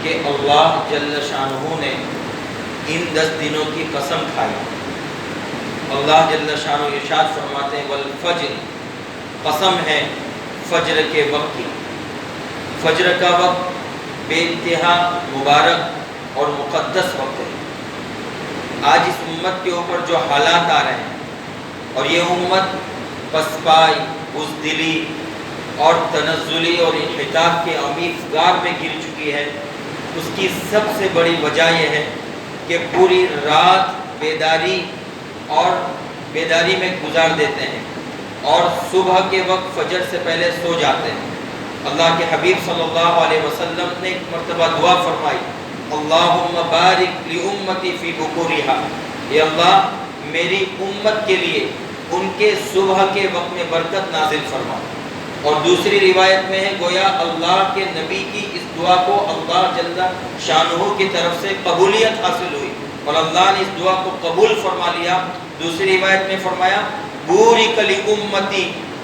کہ اللہ جل شانہ نے ان 10 دنوں کی قسم کھائی۔ اللہ جل شانہ ارشاد فرماتے ہیں والفجر، قسم ہے فجر کے وقت کی۔ فجر کا وقت بے انتہا مبارک اور مقدس وقت ہے۔ آج اس امت کے اوپر جو حالات آ رہے ہیں، اور یہ امت پسپائی، بزدلی اور تنزلی اور انحطاط کے عمیق غار میں گر چکی ہے، اس کی سب سے بڑی وجہ یہ ہے کہ پوری رات بیداری میں گزار دیتے ہیں اور صبح کے وقت فجر سے پہلے سو جاتے ہیں۔ اللہ کے حبیب صلی اللہ علیہ وسلم نے ایک مرتبہ دعا فرمائی، اللہم بارک لامتی فی بکورہا، اے اللہ میری امت کے لیے ان کے صبح کے وقت میں برکت نازل فرما۔ اور دوسری روایت میں ہے گویا اللہ کے نبی کی اس دعا کو اللہ جل شانہ کی طرف سے قبولیت حاصل ہوئی اور اللہ نے اس دعا کو قبول فرما لیا۔ دوسری روایت میں فرمایا بورک لامتی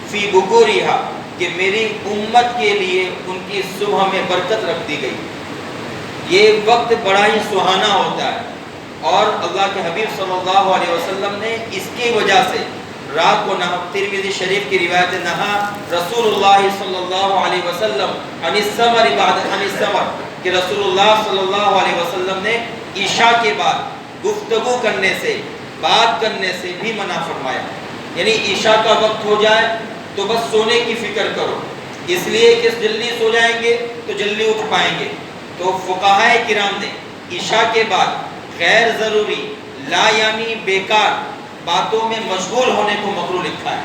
فی بکورہا، کہ میری امت کے لیے ان کی صبح میں برکت رکھ دی گئی۔ یہ وقت بڑا ہی سہانا ہوتا ہے، اور اللہ کے حبیب صلی اللہ علیہ وسلم نے اس کی وجہ سے رات کو نہا، ترمذی شریف کی روایت نہا رسول اللہ صلی اللہ علیہ وسلم عن السمر بعد عن السمر، کہ رسول اللہ صلی اللہ علیہ وسلم نے عشاء کے بعد گفتگو کرنے سے، بات کرنے سے بھی منع فرمایا۔ یعنی عشاء کا وقت ہو جائے تو بس سونے کی فکر کرو، اس لیے کہ جلدی سو جائیں گے تو جلدی اٹھ پائیں گے۔ تو فقہائے کرام نے عشاء کے بعد غیر ضروری لا یعنی بیکار باتوں میں مشغول ہونے کو مکروہ لکھا ہے۔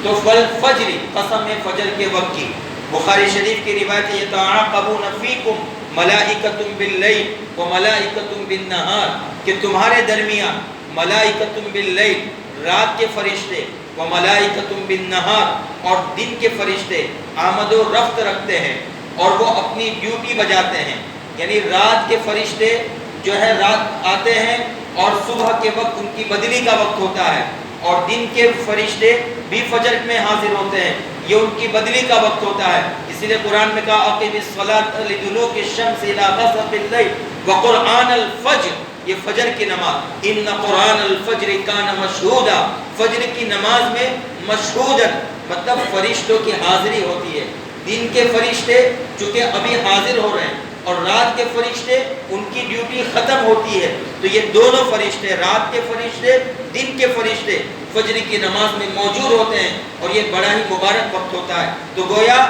تو فجر، قسم ہے فجر کے وقت کی۔ بخاری شریف کی روایت ہے یتعاقبون فیکم ملائکۃ باللیل وملائکۃ بالنہار، کہ تمہارے درمیان ملائکۃ باللیل رات کے فرشتے وملائکۃ بالنہار اور دن کے فرشتے آمد و رفت رکھتے ہیں اور وہ اپنی ڈیوٹی بجاتے ہیں۔ یعنی رات کے فرشتے جو ہے رات آتے ہیں اور صبح کے وقت ان کی بدلی کا وقت ہوتا ہے، اور دن کے فرشتے بھی فجر میں حاضر ہوتے ہیں، یہ ان کی بدلی کا وقت ہوتا ہے۔ اسی لیے قرآن میں کہا اقم الصلاۃ لدلوک الشمس الی غسق اللیل وقرآن الفجر، یہ فجر کی نماز، ان قرآن الفجر کان مشہودا، فجر کی نماز میں مشہودا مطلب فرشتوں کی حاضری ہوتی ہے۔ دن کے فرشتے چونکہ ابھی حاضر ہو رہے ہیں اور رات کے فرشتے ان کی ڈیوٹی ختم ہوتی ہے، تو یہ دونوں فرشتے، رات کے فرشتے، دن کے فرشتے فجر کی نماز میں موجود ہوتے ہیں، اور یہ بڑا ہی مبارک وقت ہوتا ہے۔ تو گویا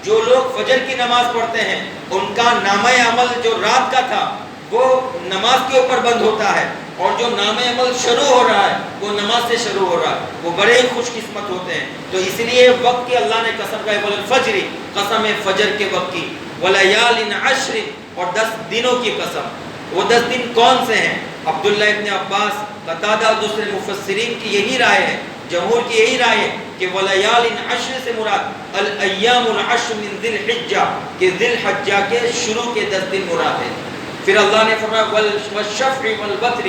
جو لوگ فجر کی نماز پڑھتے ہیں ان کا نامہ عمل جو رات کا تھا وہ نماز کے اوپر بند ہوتا ہے، اور جو نامہ عمل شروع ہو رہا ہے وہ نماز سے شروع ہو رہا ہے، وہ بڑے ہی خوش قسمت ہوتے ہیں۔ تو اس لیے وقت کی اللہ نے قسم کہی والفجر، قسم ہے فجر کے وقت کی، ولیال عشر، اور 10 دنوں کی قسم۔ وہ 10 دن کون سے ہیں؟ عبداللہ ابن عباس، قتادہ اور دوسرے مفسرین کی یہی رائے ہے، جمہور کی یہی رائے ہے کہ ولیال عشر سے مراد الایام العشر من ذی الحجہ، کہ ذی الحجہ کے شروع کے 10 دن مراد ہے۔ پھر اللہ نے فرمایا والشفع والوتر،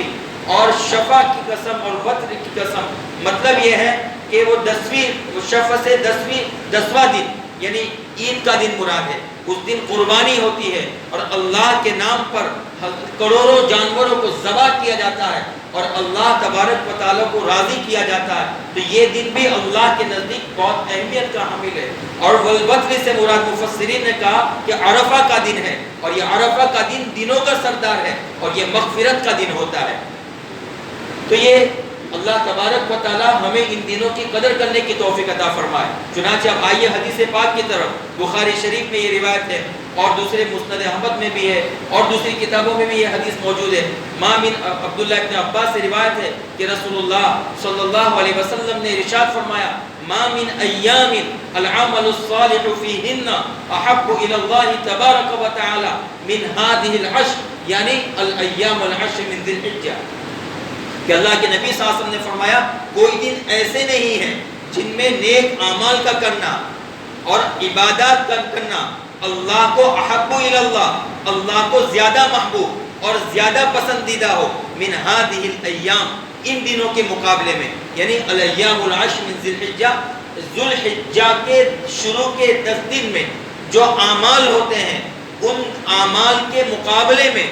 اور شفع کی قسم اور وتر کی قسم، مطلب یہ ہے کہ وہ 10ویں شفع سے 10واں دن یعنی عید کا دن مراد ہے۔ اس دن قربانی ہوتی ہے اور اللہ کے نام پر کروڑوں جانوروں کو ذبح کیا جاتا ہے اور اللہ تبارک و تعالیٰ کو راضی کیا جاتا ہے، تو یہ دن بھی اللہ کے نزدیک بہت اہمیت کا حامل ہے۔ اور والوتر سے مراد مفسرین نے کہا کہ عرفہ کا دن ہے، اور یہ عرفہ کا دن دنوں کا سردار ہے اور یہ مغفرت کا دن ہوتا ہے۔ تو یہ اللہ تبارک و تعالیٰ ہمیں ان دنوں کی قدر کرنے کی توفیق عطا فرمائے۔ چنانچہ اب آئیے حدیث پاک کی طرف۔ بخاری شریف میں یہ روایت ہے اور دوسرے مسند احمد میں بھی ہے اور دوسری کتابوں میں بھی یہ حدیث موجود ہے۔ ما من عبداللہ ابن عباس سے روایت ہے کہ رسول اللہ صلی اللہ علیہ وسلم نے ارشاد فرمایا ما من ایام العمل الصالح فیہن احب الی اللہ تبارک و تعالی من هذه العشر، یعنی الایام العشر من ذی الحجہ، کہ اللہ کے نبی صلی اللہ علیہ وسلم نے فرمایا کوئی دن ایسے نہیں ہیں جن میں نیک اعمال کا کرنا اور عبادات کا کرنا اللہ کو احب الی اللہ، اللہ کو زیادہ محبوب اور زیادہ پسندیدہ ہو من هذه الايام، ان دنوں کے مقابلے میں، یعنی الایام العشر من ذی الحجہ، ذو الحجہ کے شروع کے 10 دن میں جو اعمال ہوتے ہیں ان اعمال کے مقابلے میں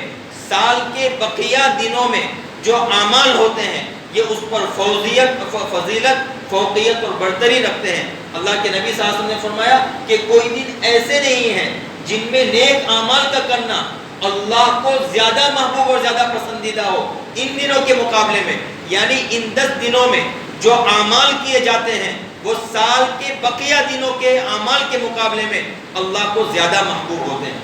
سال کے بقیہ دنوں میں جو اعمال ہوتے ہیں یہ اس پر فضیلت، فوقیت اور برتری رکھتے ہیں۔ اللہ کے نبی صلی اللہ علیہ وسلم نے فرمایا کہ کوئی دن ایسے نہیں ہیں جن میں نیک اعمال کا کرنا اللہ کو زیادہ محبوب اور زیادہ پسندیدہ ہو ان دنوں کے مقابلے میں، یعنی ان 10 دنوں میں جو اعمال کیے جاتے ہیں وہ سال کے بقیہ دنوں کے اعمال کے مقابلے میں اللہ کو زیادہ محبوب ہوتے ہیں۔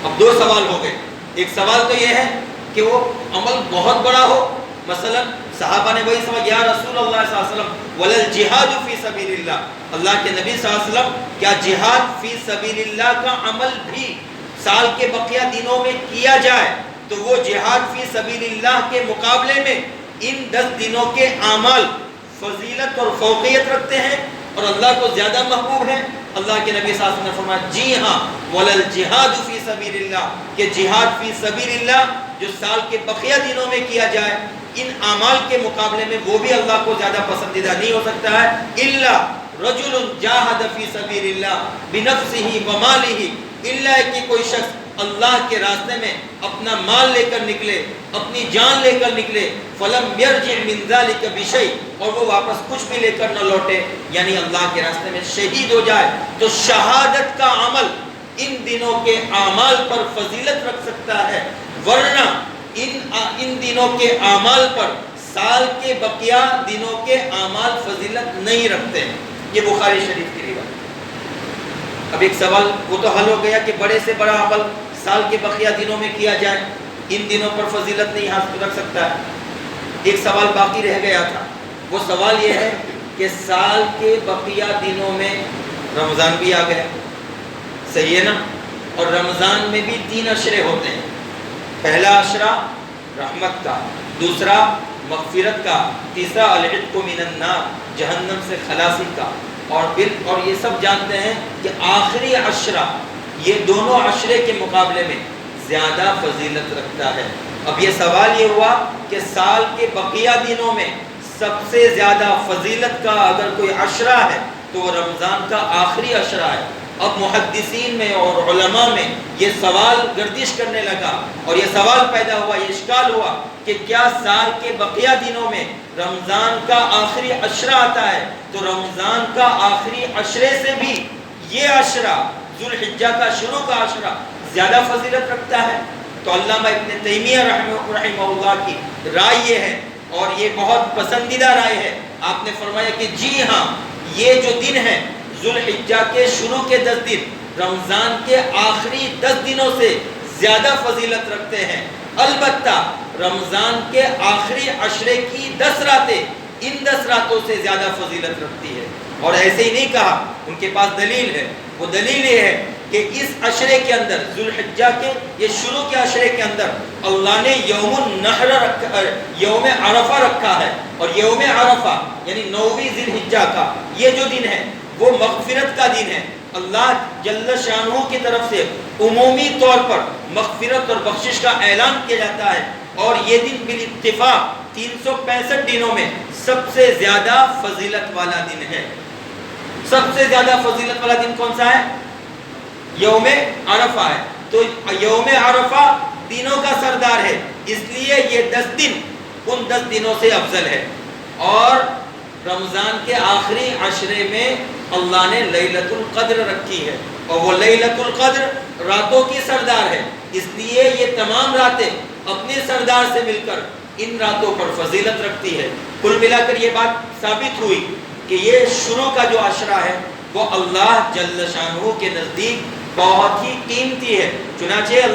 اب 2 سوال ہو گئے۔ ایک سوال تو یہ ہے کہ وہ عمل بہت بڑا ہو، مثلا صحابہ نے وہی سوال، یا رسول اللہ صلی اللہ علیہ وسلم ولل جہاد فی سبیل اللہ، اللہ کے نبی صلی اللہ علیہ وسلم کیا جہاد فی سبیل اللہ کا عمل بھی سال کے بقیہ دنوں میں کیا جائے تو وہ جہاد فی سبیل اللہ کے مقابلے میں ان 10 دنوں کے اعمال فضیلت اور فوقیت رکھتے ہیں اور اللہ کو زیادہ محبوب ہے؟ اللہ کے نبی صلی اللہ علیہ وسلم نے فرمایا جی ہاں، ولل جہاد فی سبیل اللہ، کہ جہاد فی سبیل اللہ جو سال کے بقیہ دنوں میں کیا جائے ان اعمال کے مقابلے میں وہ بھی اللہ کو زیادہ پسندیدہ نہیں ہو سکتا ہے۔ الا رجل جاہد فی سبیل اللہ بنفسہ ومالہ، الا کہ کوئی شخص اللہ کے راستے میں اپنا مال لے کر نکلے، اپنی جان لے کر نکلے، فلم یرجع من ذلک بشیء، اور وہ واپس کچھ بھی لے کر نہ لوٹے، یعنی اللہ کے راستے میں شہید ہو جائے، تو شہادت کا عمل ان دنوں کے اعمال پر فضیلت رکھ سکتا ہے، ورنہ ان دنوں کے اعمال پر سال کے بقیہ دنوں کے اعمال فضیلت نہیں رکھتے ہیں۔ یہ بخاری شریف کی روایت۔ اب ایک سوال وہ تو حل ہو گیا کہ بڑے سے بڑا عمل سال کے بقیہ دنوں میں کیا جائے، ان دنوں پر فضیلت نہیں حاصل رکھ سکتا ہے۔ ایک سوال باقی رہ گیا تھا، وہ سوال یہ ہے کہ سال کے بقیہ دنوں میں رمضان بھی آ گیا، صحیح ہے نا؟ اور رمضان میں بھی 3 عشرے ہوتے ہیں، پہلا عشرہ رحمت کا، دوسرا مغفرت کا، تیسرا العتق من النار، جہنم سے خلاصی کا، اور یہ سب جانتے ہیں کہ آخری عشرہ یہ دونوں عشرے کے مقابلے میں زیادہ فضیلت رکھتا ہے۔ اب یہ سوال یہ ہوا کہ سال کے بقیہ دنوں میں سب سے زیادہ فضیلت کا اگر کوئی عشرہ ہے تو وہ رمضان کا آخری عشرہ ہے۔ اب محدثین میں اور علماء میں یہ سوال گردش کرنے لگا اور یہ سوال پیدا ہوا، یہ اشکال ہوا کہ کیا سال کے بقیہ دنوں میں رمضان کا آخری عشرہ آتا ہے تو رمضان کا آخری عشرے سے بھی یہ عشرہ ذوالحجہ کا شروع کا عشرہ زیادہ فضیلت رکھتا ہے؟ تو علامہ ابن تیمیہ رحمہ اللہ کی رائے یہ ہے، اور یہ بہت پسندیدہ رائے ہے، آپ نے فرمایا کہ جی ہاں، یہ جو دن ہے ذوالحجہ کے شروع کے 10 دن رمضان کے آخری 10 دنوں سے زیادہ فضیلت رکھتے ہیں، البتہ رمضان کے آخری عشرے کی 10 راتیں ان 10 راتوں سے زیادہ فضیلت رکھتی ہے۔ اور ایسے ہی نہیں کہا، ان کے پاس دلیل ہے، وہ دلیل یہ ہے کہ اس عشرے کے اندر ذوالحجہ کے یہ شروع کے عشرے کے اندر اللہ نے یوم النحر رکھا، یوم عرفہ رکھا ہے، اور یوم عرفہ یعنی 9ویں ذی الحجہ کا یہ جو دن ہے وہ مغفرت کا دن ہے۔ اللہ جل شانہ کی طرف سے عمومی طور پر مغفرت اور بخشش کا اعلان کیا جاتا ہے، اور یہ دن بالاتفاق 365 دنوں میں سب سے زیادہ فضیلت والا دن ہے۔ سب سے زیادہ فضیلت والا دن کون سا ہے؟ یوم عرفہ ہے۔ تو یوم عرفہ دنوں کا سردار ہے، اس لیے یہ 10 دن ان 10 دنوں سے افضل ہے۔ اور رمضان کے آخری عشرے میں اللہ نے لیلۃ القدر رکھی ہے، اور وہ لیلۃ القدر راتوں کی سردار ہے، اس لیے یہ تمام راتیں اپنے سردار سے مل کر ان راتوں پر فضیلت رکھتی ہے۔ کل ملا کر یہ بات ثابت ہوئی کہ یہ شروع کا جو عشرہ ہے وہ اللہ جل شانہ کے نزدیک بہت ہی قیمتی ہے، چنانچہ اللہ